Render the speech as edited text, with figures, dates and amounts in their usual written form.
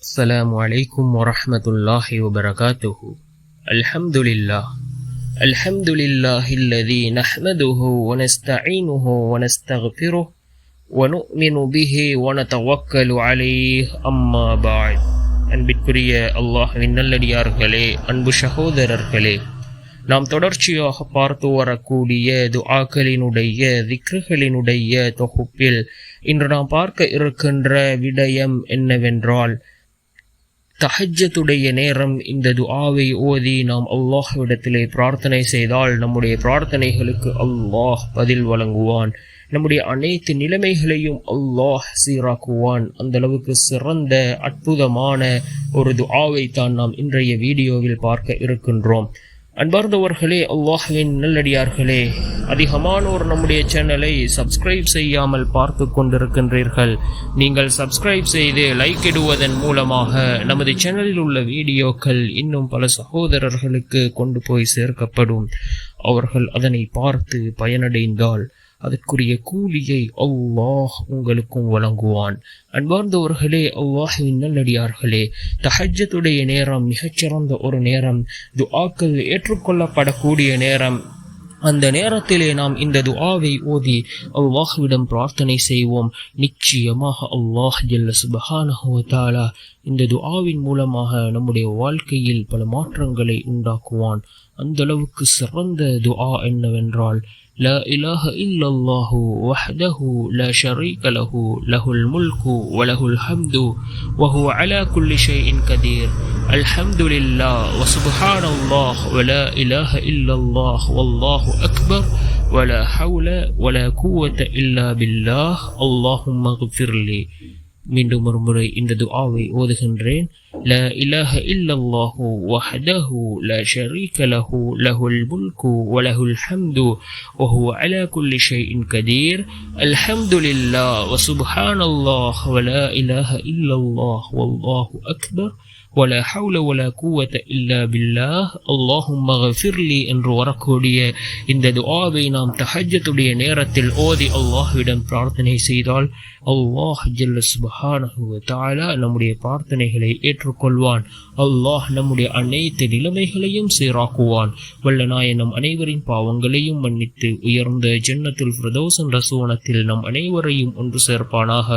السلام عليكم ورحمة الله وبركاته. الحمد لله الذي نحمده ونستعينه ونستغفره ونؤمن به ونتوكل عليه أما بعد. அன்பிற்குரிய அல்லாஹ்வின் நல்லடியார்களே, அன்பு சகோதரர்களே, நாம் தொடர்ச்சியாக பார்த்து வரக்கூடிய துஆக்களினுடைய திக்ருகளினுடைய தொகுப்பில் இன்று நாம் பார்க்க இருக்கின்ற விடயம் என்னவென்றால், தஹஜ்ஜுடைய நேரம் இந்த துஆவை ஓதி நாம் அல்லாஹ்விடத்திலே பிரார்த்தனை செய்தால் நம்முடைய பிரார்த்தனைகளுக்கு அல்லாஹ் பதில் வழங்குவான். நம்முடைய அனைத்து நிலைமைகளையும் அல்லாஹ் சீராக்குவான். அந்த அளவுக்கு சிறந்த அற்புதமான ஒரு துஆவை தான் நாம் இன்றைய வீடியோவில் பார்க்க இருக்கின்றோம். அன்பார்ந்தவர்களே, அல்லாஹ்வின் நல்லடியார்களே, அதிகமானோர் நம்முடைய சேனலை சப்ஸ்கிரைப் செய்யாமல் பார்த்து கொண்டிருக்கின்றீர்கள். நீங்கள் சப்ஸ்கிரைப் செய்து லைக் இடுவதன் மூலமாக நமது சேனலில் உள்ள வீடியோக்கள் இன்னும் பல சகோதரர்களுக்கு கொண்டு போய் சேர்க்கப்படும். அவர்கள் அதனை பார்த்து பயனடைந்தால் அதற்குரிய கூலியை அல்லாஹ் உங்களுக்கும் வழங்குவான். அன்பார்ந்தவர்களே, அல்லாஹ்வின் நல்லடியார்களே, தஹஜ்ஜுடைய நேரம் மிகச்சிறந்த ஒரு நேரம், துஆக்கள் ஏற்றுக்கொள்ளப்படக்கூடிய நேரம். அந்த நேரத்திலே நாம் இந்த துஆவை ஓதி அல்லாஹ்விடம் பிரார்த்தனை செய்வோம். நிச்சயமாக அல்லாஹ் ஜல்ல சுப்ஹானஹு வ தஆலா இந்த துஆவின் மூலமாக நம்முடைய வாழ்க்கையில் பல மாற்றங்களை உண்டாக்குவான். அந்த அளவுக்கு சிறந்த துஆ என்னவென்றால், لا إله إلا الله وحده لا شريك له له الملك وله الحمد وهو على كل شيء قدير الحمد لله وسبحان الله ولا إله إلا الله والله أكبر ولا حول ولا قوة إلا بالله اللهم اغفر لي. மீண்டும் ஒரு முறை இந்த துஆவை ஓதுகின்றேன். لا إله إلا الله وحده لا شريك له له الملك وله الحمد وهو على كل شيء قدير الحمد لله وسبحان الله ولا إله إلا الله والله أكبر ولا حول ولا قوة إلا بالله اللهم اغفر لي என்று வரக்கூடிய இந்த துஆவை நாம் தஹஜ்ஜுடைய நேரத்தில் ஓதி அல்லாஹ்விடம் பிரார்த்தனை செய்தால் அல்லாஹ் ஜல்ல சுப்ஹானஹு வ தஆலா நம்முடைய பிரார்த்தனைகளை ஏற்றுக்கொள்வான். அல்லாஹ் நம்முடைய அனைத்து நிலைமைகளையும் சீராக்குவான். வல்ல நாயன் நம் அனைவரின் பாவங்களையும் மன்னித்து உயர்ந்த ஜன்னத்துல் ஃபிர்தௌஸ் என்ற சுவனத்தில் நம் அனைவரையும் ஒன்று சேர்ப்பானாக.